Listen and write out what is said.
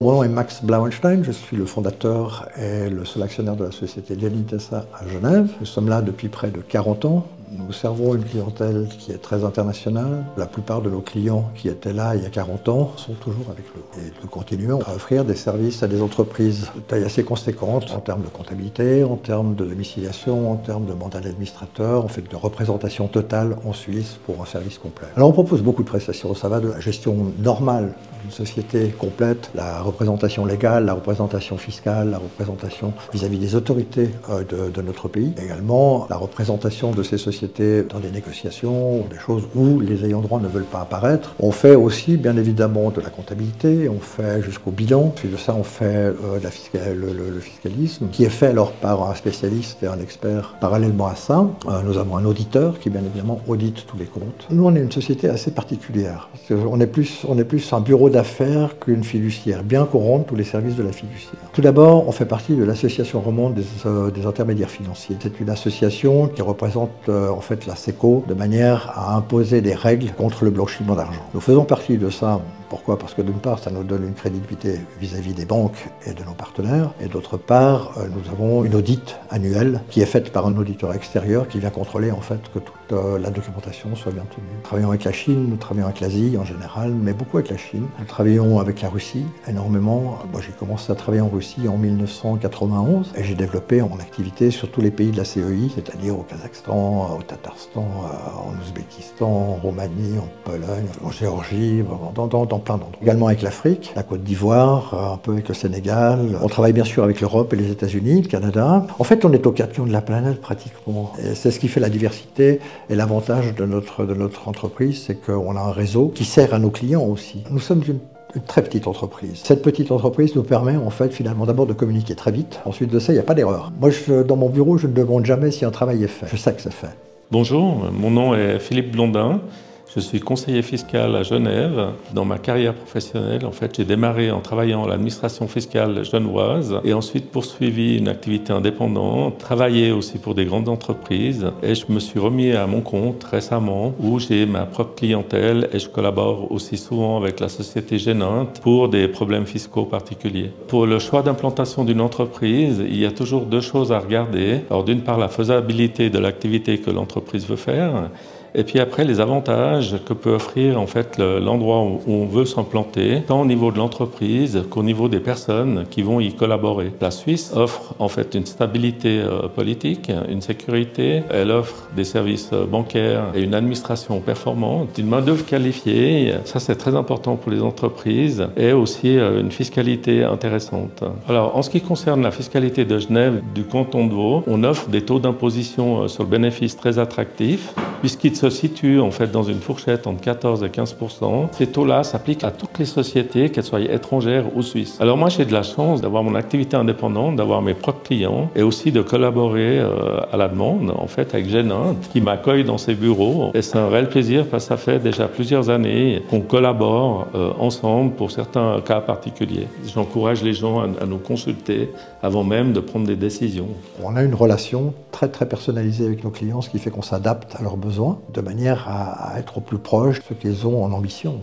Mon nom est Max Blauenstein, je suis le fondateur et le seul actionnaire de la société Genitesa à Genève. Nous sommes là depuis près de 40 ans. Nous servons une clientèle qui est très internationale. La plupart de nos clients qui étaient là il y a 40 ans sont toujours avec nous. Et nous continuons à offrir des services à des entreprises de taille assez conséquente en termes de comptabilité, en termes de domiciliation, en termes de mandat d'administrateur, en fait de représentation totale en Suisse pour un service complet. Alors on propose beaucoup de prestations. Ça va de la gestion normale d'une société complète, la représentation légale, la représentation fiscale, la représentation vis-à-vis des autorités de notre pays. Également la représentation de ces sociétés dans des négociations, des choses où les ayants droit ne veulent pas apparaître. On fait aussi, bien évidemment, de la comptabilité, on fait jusqu'au bilan. Puis de ça, on fait le fiscalisme, qui est fait alors par un spécialiste et un expert. Parallèlement à ça, nous avons un auditeur qui, bien évidemment, audite tous les comptes. Nous, on est une société assez particulière. On est plus un bureau d'affaires qu'une fiduciaire, bien qu'on rende tous les services de la fiduciaire. Tout d'abord, on fait partie de l'association romande des intermédiaires financiers. C'est une association qui représente en fait la SECO de manière à imposer des règles contre le blanchiment d'argent. Nous faisons partie de ça. Pourquoi? Parce que d'une part, ça nous donne une crédibilité vis-à-vis des banques et de nos partenaires, et d'autre part, nous avons une audit annuelle qui est faite par un auditeur extérieur qui vient contrôler en fait que toute la documentation soit bien tenue. Nous travaillons avec la Chine, nous travaillons avec l'Asie en général, mais beaucoup avec la Chine. Nous travaillons avec la Russie énormément. Moi, j'ai commencé à travailler en Russie en 1991 et j'ai développé mon activité sur tous les pays de la CEI, c'est-à-dire au Kazakhstan, au Tatarstan, en Ouzbékistan, en Roumanie, en Pologne, en Géorgie, dans plein d'endroits. Également avec l'Afrique, la Côte d'Ivoire, un peu avec le Sénégal. On travaille bien sûr avec l'Europe et les États-Unis, le Canada. En fait, on est aux quatre coins de la planète pratiquement. Et c'est ce qui fait la diversité et l'avantage de notre entreprise, c'est qu'on a un réseau qui sert à nos clients aussi. Nous sommes une très petite entreprise. Cette petite entreprise nous permet en fait finalement d'abord de communiquer très vite. Ensuite de ça, il n'y a pas d'erreur. Moi, dans mon bureau, je ne demande jamais si un travail est fait. Je sais que c'est fait. Bonjour, mon nom est Philippe Blondin. Je suis conseiller fiscal à Genève. Dans ma carrière professionnelle, en fait, j'ai démarré en travaillant à l'administration fiscale genevoise et ensuite poursuivi une activité indépendante, travaillé aussi pour des grandes entreprises et je me suis remis à mon compte récemment où j'ai ma propre clientèle et je collabore aussi souvent avec la société gênante pour des problèmes fiscaux particuliers. Pour le choix d'implantation d'une entreprise, il y a toujours deux choses à regarder. Alors d'une part, la faisabilité de l'activité que l'entreprise veut faire. Et puis après, les avantages que peut offrir en fait l'endroit où on veut s'implanter, tant au niveau de l'entreprise qu'au niveau des personnes qui vont y collaborer. La Suisse offre en fait une stabilité politique, une sécurité. Elle offre des services bancaires et une administration performante, une main-d'œuvre qualifiée. Ça, c'est très important pour les entreprises et aussi une fiscalité intéressante. Alors, en ce qui concerne la fiscalité de Genève, du canton de Vaud, on offre des taux d'imposition sur le bénéfice très attractifs, puisqu'ils se situe en fait dans une fourchette entre 14 et 15%. Ces taux-là s'appliquent à toutes les sociétés, qu'elles soient étrangères ou suisses. Alors moi, j'ai de la chance d'avoir mon activité indépendante, d'avoir mes propres clients et aussi de collaborer à la demande en fait avec Genint qui m'accueille dans ses bureaux. Et c'est un réel plaisir parce que ça fait déjà plusieurs années qu'on collabore ensemble pour certains cas particuliers. J'encourage les gens à nous consulter avant même de prendre des décisions. On a une relation très personnalisée avec nos clients, ce qui fait qu'on s'adapte à leurs besoins de manière à être au plus proche de ce qu'ils ont en ambition.